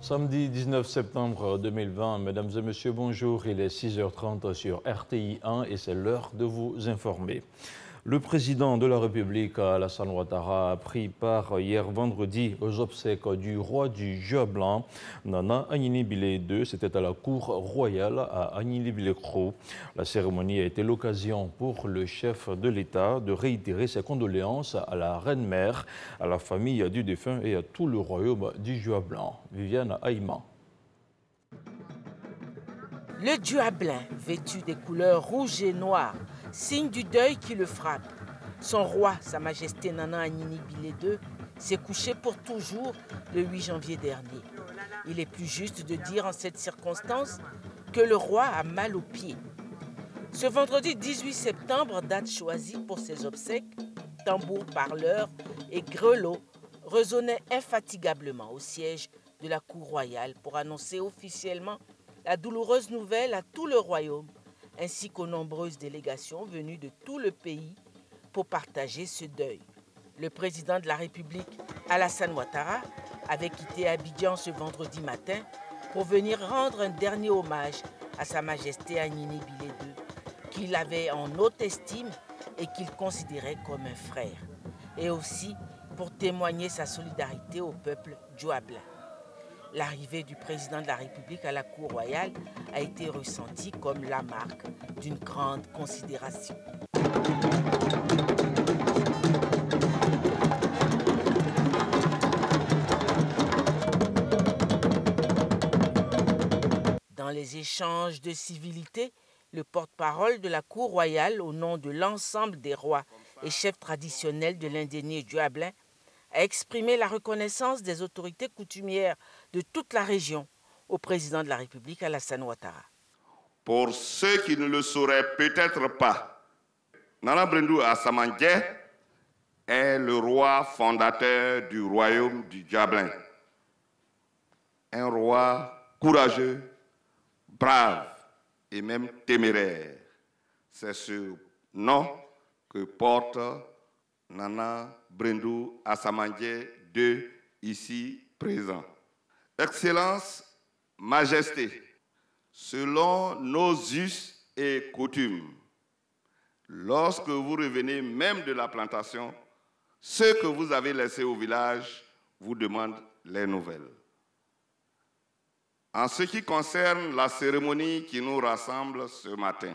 Samedi 19 septembre 2020, mesdames et messieurs, bonjour. Il est 6h30 sur RTI 1 et c'est l'heure de vous informer. Le président de la République, Alassane Ouattara, a pris part hier vendredi aux obsèques du roi du Jua Blanc, Nana Agnini-Bilé II. C'était à la cour royale à Agnini-Bilé-Kro. La cérémonie a été l'occasion pour le chef de l'État de réitérer ses condoléances à la reine-mère, à la famille du défunt et à tout le royaume du Jua Blanc. Viviane Aïma. Le Jua Blanc, vêtu des couleurs rouge et noir, signe du deuil qui le frappe. Son roi, Sa Majesté Nana Agnini-Bilé II, s'est couché pour toujours le 8 janvier dernier. Il est plus juste de dire en cette circonstance que le roi a mal aux pieds. Ce vendredi 18 septembre, date choisie pour ses obsèques, tambours, parleurs et grelots résonnaient infatigablement au siège de la cour royale pour annoncer officiellement la douloureuse nouvelle à tout le royaume, ainsi qu'aux nombreuses délégations venues de tout le pays pour partager ce deuil. Le président de la République, Alassane Ouattara, avait quitté Abidjan ce vendredi matin pour venir rendre un dernier hommage à Sa Majesté Agnini-Bilé II, qu'il avait en haute estime et qu'il considérait comme un frère, et aussi pour témoigner sa solidarité au peuple Jua Blanc. L'arrivée du président de la République à la cour royale a été ressentie comme la marque d'une grande considération. Dans les échanges de civilité, le porte-parole de la cour royale, au nom de l'ensemble des rois et chefs traditionnels de l'indénié Jua Blanc, a exprimé la reconnaissance des autorités coutumières de toute la région au président de la République, Alassane Ouattara. Pour ceux qui ne le sauraient peut-être pas, Nana Brendou Assamandjé est le roi fondateur du royaume du Jua Blanc. Un roi courageux, brave et même téméraire. C'est ce nom que porte Nana Brendou Assamandjé II, ici présent. Excellence, Majesté, selon nos us et coutumes, lorsque vous revenez même de la plantation, ceux que vous avez laissés au village vous demandent les nouvelles. En ce qui concerne la cérémonie qui nous rassemble ce matin,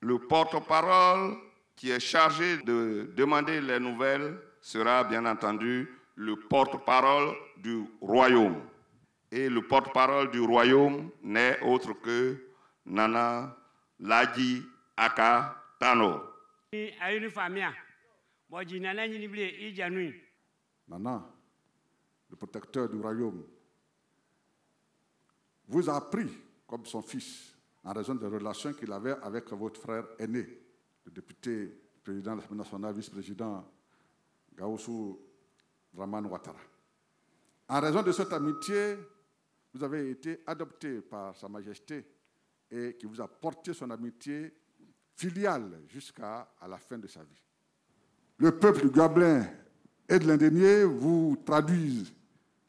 le porte-parole qui est chargé de demander les nouvelles sera bien entendu le porte-parole du royaume. Et le porte-parole du royaume n'est autre que Nana Ladji Aka Tano. Nana, le protecteur du royaume, vous a pris comme son fils en raison des relations qu'il avait avec votre frère aîné, le député, président de l'Assemblée nationale, vice-président Gaoussou Dramane Ouattara. En raison de cette amitié, vous avez été adopté par Sa Majesté et qui vous a porté son amitié filiale jusqu'à la fin de sa vie. Le peuple du Jua Blanc et de l'Indénié vous traduisent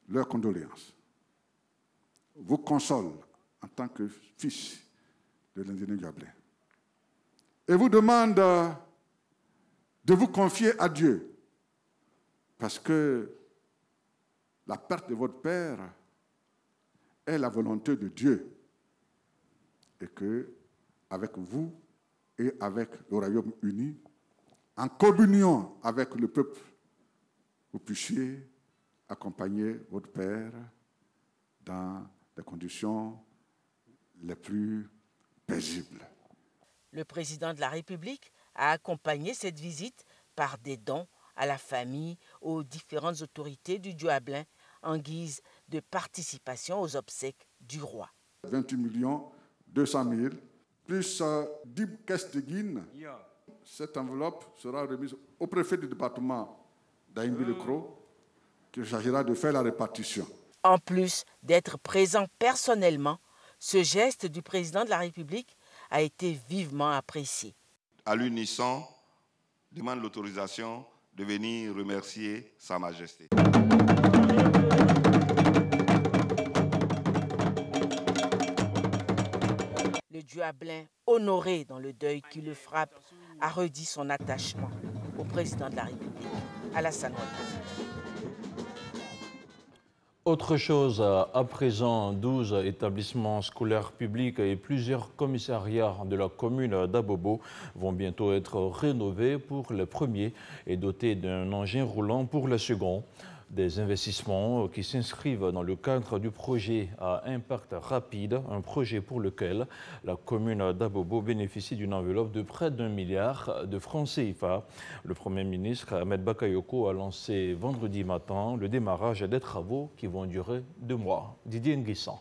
leurs condoléances, vous consolent en tant que fils de l'Indénié Jua Blanc et vous demandent de vous confier à Dieu parce que la perte de votre père est la volonté de Dieu et que, avec vous et avec le royaume uni, en communion avec le peuple, vous puissiez accompagner votre père dans les conditions les plus paisibles. Le président de la République a accompagné cette visite par des dons à la famille, aux différentes autorités du Jua Blanc en guise de participation aux obsèques du roi. 28 200 000 plus 10 caisses de guine. Cette enveloppe sera remise au préfet du département d'Agnini-Bilé-Kro qui s'agira de faire la répartition. En plus d'être présent personnellement, ce geste du président de la République a été vivement apprécié. À l'unisson, demande l'autorisation de venir remercier Sa Majesté. Duablin, honoré dans le deuil qui le frappe, a redit son attachement au président de la République, Alassane Ouattara. Autre chose, à présent, 12 établissements scolaires publics et plusieurs commissariats de la commune d'Abobo vont bientôt être rénovés pour les premiers et dotés d'un engin roulant pour les seconds. Des investissements qui s'inscrivent dans le cadre du projet à impact rapide, un projet pour lequel la commune d'Abobo bénéficie d'une enveloppe de près d'1 milliard de francs CFA. Le Premier ministre Ahmed Bakayoko a lancé vendredi matin le démarrage des travaux qui vont durer 2 mois. Didier Nguissan.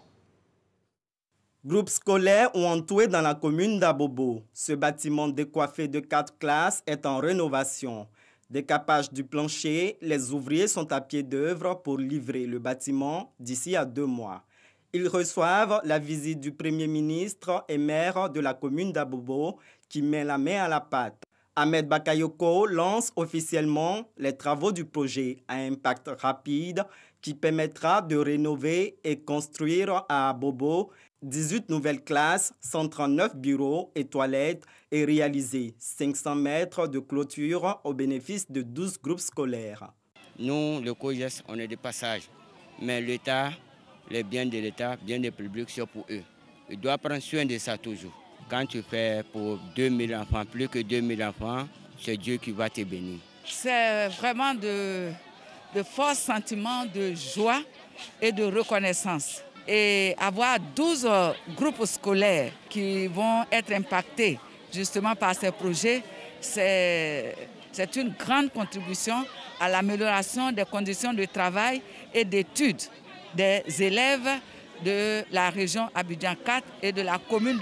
Groupes scolaires ont entouré dans la commune d'Abobo. Ce bâtiment décoiffé de 4 classes est en rénovation. Décapage du plancher, les ouvriers sont à pied d'œuvre pour livrer le bâtiment d'ici à 2 mois. Ils reçoivent la visite du Premier ministre et maire de la commune d'Abobo qui met la main à la pâte. Ahmed Bakayoko lance officiellement les travaux du projet à impact rapide qui permettra de rénover et construire à Abobo 18 nouvelles classes, 139 bureaux et toilettes et réaliser 500 mètres de clôture au bénéfice de 12 groupes scolaires. Nous, le COGES, on est de passage. Mais l'État, les biens de l'État, biens des publics, c'est pour eux. Il doit prendre soin de ça toujours. Quand tu fais pour 2000 enfants, plus que 2000 enfants, c'est Dieu qui va te bénir. C'est vraiment de forts sentiments de joie et de reconnaissance. Et avoir 12 groupes scolaires qui vont être impactés justement par ces projets, c'est une grande contribution à l'amélioration des conditions de travail et d'études des élèves de la région Abidjan 4 et de la commune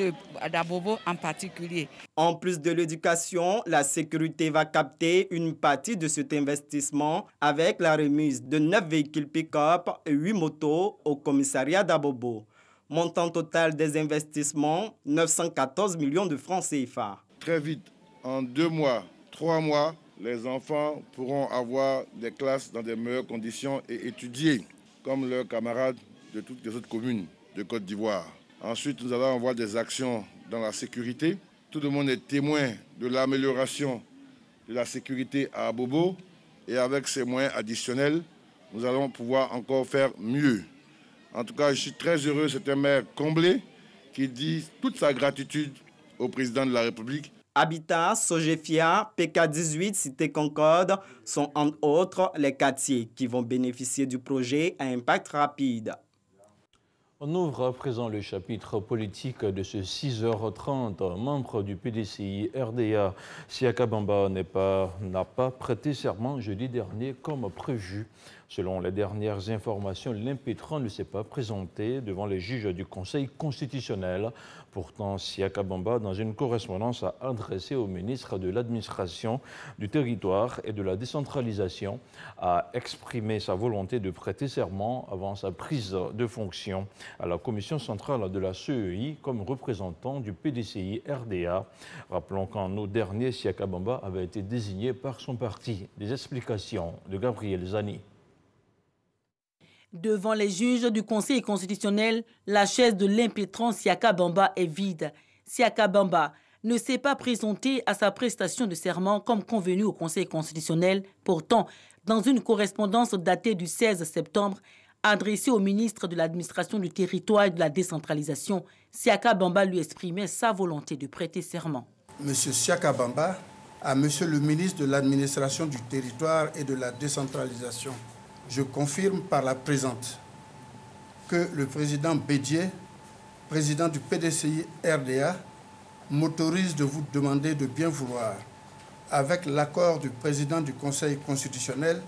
d'Abobo en particulier. En plus de l'éducation, la sécurité va capter une partie de cet investissement avec la remise de 9 véhicules pick-up et 8 motos au commissariat d'Abobo. Montant total des investissements, 914 millions de francs CFA. Très vite, en 2 mois, 3 mois, les enfants pourront avoir des classes dans de meilleures conditions et étudier comme leurs camarades de toutes les autres communes de Côte d'Ivoire. Ensuite, nous allons avoir des actions dans la sécurité. Tout le monde est témoin de l'amélioration de la sécurité à Abobo. Et avec ces moyens additionnels, nous allons pouvoir encore faire mieux. En tout cas, je suis très heureux. C'est un maire comblé qui dit toute sa gratitude au président de la République. Habitat, Sogefia, PK18, Cité Concorde sont entre autres les quartiers qui vont bénéficier du projet à impact rapide. On ouvre à présent le chapitre politique de ce 6h30. Membre du PDCI RDA, Siaka Bamba n'a pas prêté serment jeudi dernier comme prévu. Selon les dernières informations, l'impétrant ne s'est pas présenté devant les juges du Conseil constitutionnel. Pourtant, Siaka Bamba, dans une correspondance, a adressé au ministre de l'Administration, du Territoire et de la Décentralisation, a exprimé sa volonté de prêter serment avant sa prise de fonction à la commission centrale de la CEI comme représentant du PDCI RDA. Rappelons qu'en août dernier, Siaka Bamba avait été désigné par son parti. Des explications de Gabriel Zani. Devant les juges du Conseil constitutionnel, la chaise de l'impétrant Siaka Bamba est vide. Siaka Bamba ne s'est pas présenté à sa prestation de serment comme convenu au Conseil constitutionnel. Pourtant, dans une correspondance datée du 16 septembre, adressée au ministre de l'Administration du Territoire et de la Décentralisation, Siaka Bamba lui exprimait sa volonté de prêter serment. Monsieur Siaka Bamba à Monsieur le ministre de l'Administration du Territoire et de la Décentralisation. Je confirme par la présente que le président Bédié, président du PDCI RDA, m'autorise de vous demander de bien vouloir, avec l'accord du président du Conseil constitutionnel,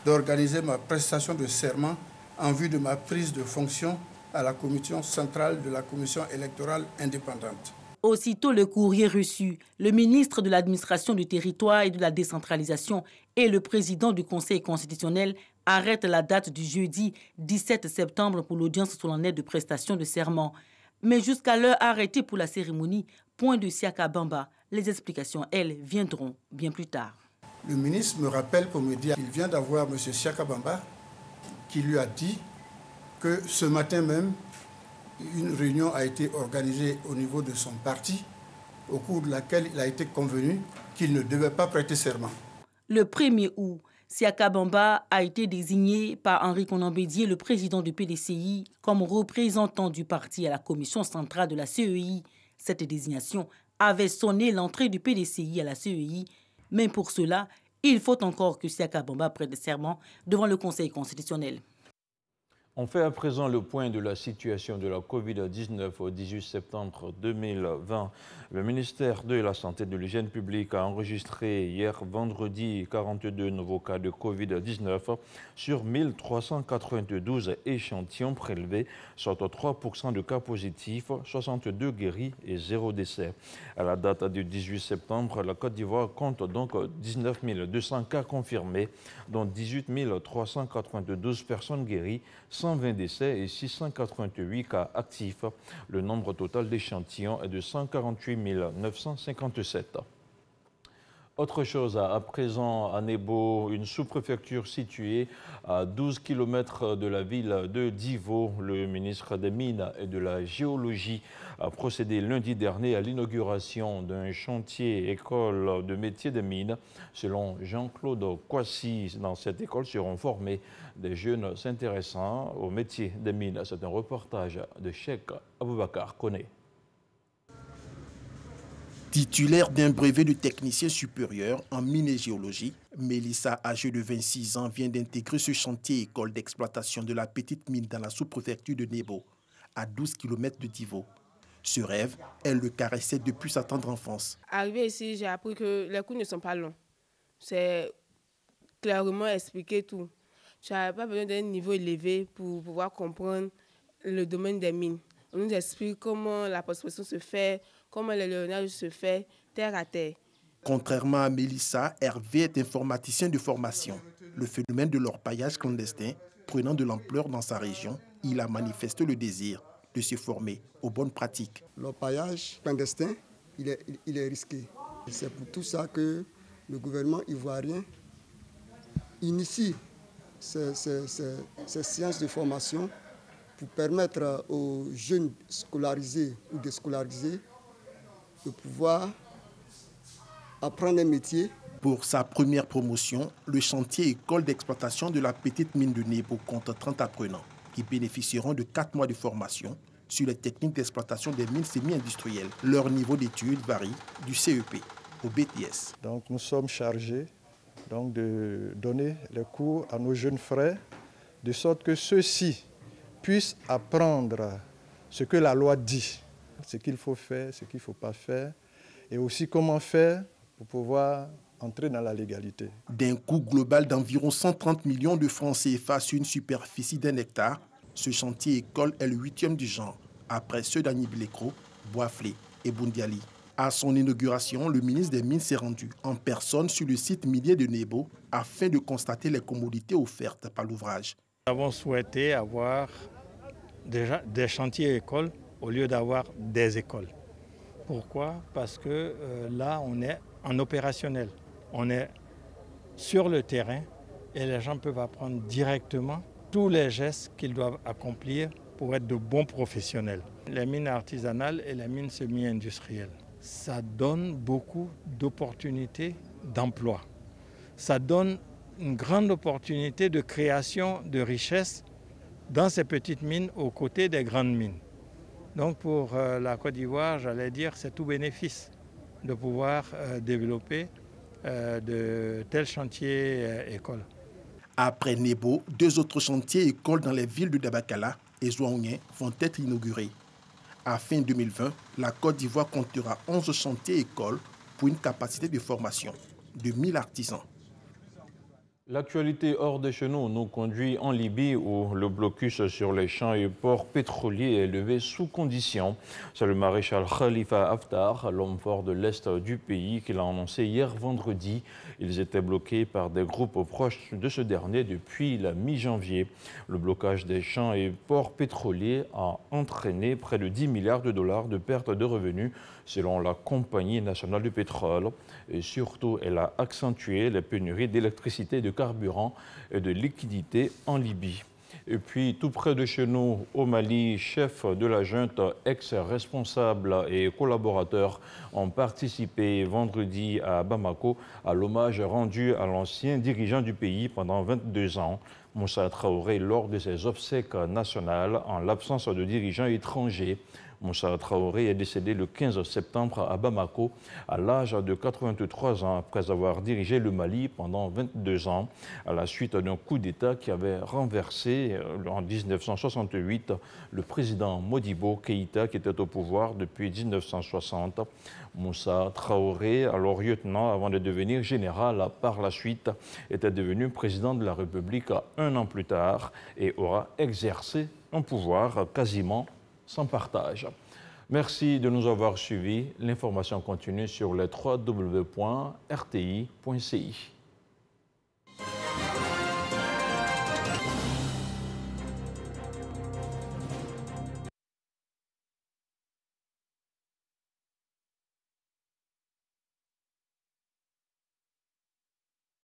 d'organiser ma prestation de serment en vue de ma prise de fonction à la commission centrale de la commission électorale indépendante. Aussitôt le courrier reçu, le ministre de l'Administration du Territoire et de la Décentralisation et le président du Conseil constitutionnel arrêtent la date du jeudi 17 septembre pour l'audience solennelle de prestation de serment. Mais jusqu'à l'heure arrêtée pour la cérémonie, point de Siaka Bamba. Les explications, elles, viendront bien plus tard. Le ministre me rappelle pour me dire qu'il vient d'avoir M. Siaka Bamba qui lui a dit que ce matin même, une réunion a été organisée au niveau de son parti, au cours de laquelle il a été convenu qu'il ne devait pas prêter serment. Le 1er août, Siaka Bamba a été désigné par Henri Konan Bédié, le président du PDCI, comme représentant du parti à la commission centrale de la CEI. Cette désignation avait sonné l'entrée du PDCI à la CEI, mais pour cela, il faut encore que Siaka Bamba prête serment devant le Conseil constitutionnel. On fait à présent le point de la situation de la Covid-19 au 18 septembre 2020. Le ministère de la Santé et de l'Hygiène publique a enregistré hier vendredi 42 nouveaux cas de Covid-19 sur 1392 échantillons prélevés, soit 3% de cas positifs, 62 guéris et 0 décès. À la date du 18 septembre, la Côte d'Ivoire compte donc 19 200 cas confirmés, dont 18 392 personnes guéries, 120 décès et 688 cas actifs. Le nombre total d'échantillons est de 148 957. Autre chose, à présent à Nebo, une sous-préfecture située à 12 km de la ville de Divo. Le ministre des Mines et de la Géologie a procédé lundi dernier à l'inauguration d'un chantier école de métiers des mines. Selon Jean-Claude Kwasi, dans cette école seront formés des jeunes s'intéressant au métier des mines. C'est un reportage de Cheikh Aboubakar Koné. Titulaire d'un brevet de technicien supérieur en mine et géologie, Mélissa, âgée de 26 ans, vient d'intégrer ce chantier école d'exploitation de la petite mine dans la sous-préfecture de Nebo, à 12 km de Divo. Ce rêve, elle le caressait depuis sa tendre enfance. Arrivé ici, j'ai appris que les cours ne sont pas longs. C'est clairement expliqué tout. Je n'avais pas besoin d'un niveau élevé pour pouvoir comprendre le domaine des mines. On nous explique comment la prospection se fait, comment le léonnage se fait, terre à terre. Contrairement à Mélissa, Hervé est informaticien de formation. Le phénomène de l'orpaillage clandestin prenant de l'ampleur dans sa région, il a manifesté le désir de se former aux bonnes pratiques. L'orpaillage clandestin, il est risqué. C'est pour tout ça que le gouvernement ivoirien initie ces séances de formation pour permettre aux jeunes scolarisés ou déscolarisés de pouvoir apprendre un métier. Pour sa première promotion, le chantier école d'exploitation de la petite mine de Nebo compte 30 apprenants qui bénéficieront de 4 mois de formation sur les techniques d'exploitation des mines semi-industrielles. Leur niveau d'études varie du CEP au BTS. Donc nous sommes chargés de donner les cours à nos jeunes frères, de sorte que ceux-ci puissent apprendre ce que la loi dit, ce qu'il faut faire, ce qu'il ne faut pas faire, et aussi comment faire pour pouvoir entrer dans la légalité. D'un coût global d'environ 130 millions de francs CFA sur une superficie d'1 hectare, ce chantier école est le 8e du genre, après ceux d'Agnibilekro, Boaflé et Bundiali. À son inauguration, le ministre des Mines s'est rendu en personne sur le site minier de Nebo afin de constater les commodités offertes par l'ouvrage. Nous avons souhaité avoir déjà des chantiers écoles au lieu d'avoir des écoles. Pourquoi? Parce que là, on est en opérationnel. On est sur le terrain et les gens peuvent apprendre directement tous les gestes qu'ils doivent accomplir pour être de bons professionnels. Les mines artisanales et les mines semi-industrielles, ça donne beaucoup d'opportunités d'emploi. Ça donne une grande opportunité de création de richesses dans ces petites mines aux côtés des grandes mines. Donc pour la Côte d'Ivoire, j'allais dire, c'est tout bénéfice de pouvoir développer de tels chantiers écoles. Après Nebo, 2 autres chantiers écoles dans les villes de Dabakala et Zouaounien vont être inaugurés. À fin 2020, la Côte d'Ivoire comptera 11 chantiers écoles pour une capacité de formation de 1000 artisans. L'actualité hors de chez nous nous conduit en Libye où le blocus sur les champs et ports pétroliers est levé sous condition. C'est le maréchal Khalifa Haftar, l'homme fort de l'Est du pays, qui l'a annoncé hier vendredi. Ils étaient bloqués par des groupes proches de ce dernier depuis la mi-janvier. Le blocage des champs et ports pétroliers a entraîné près de 10 milliards de dollars de pertes de revenus selon la Compagnie nationale du pétrole. Et surtout, elle a accentué les pénuries d'électricité, de carburant et de liquidités en Libye. Et puis, tout près de chez nous, au Mali, chef de la junte, ex-responsable et collaborateurs ont participé vendredi à Bamako à l'hommage rendu à l'ancien dirigeant du pays pendant 22 ans, Moussa Traoré, lors de ses obsèques nationales en l'absence de dirigeants étrangers. Moussa Traoré est décédé le 15 septembre à Bamako à l'âge de 83 ans après avoir dirigé le Mali pendant 22 ans à la suite d'un coup d'État qui avait renversé en 1968 le président Modibo Keïta qui était au pouvoir depuis 1960. Moussa Traoré, alors lieutenant avant de devenir général par la suite, était devenu président de la République 1 an plus tard et aura exercé un pouvoir quasiment sans partage. Merci de nous avoir suivis. L'information continue sur les www.rti.ci.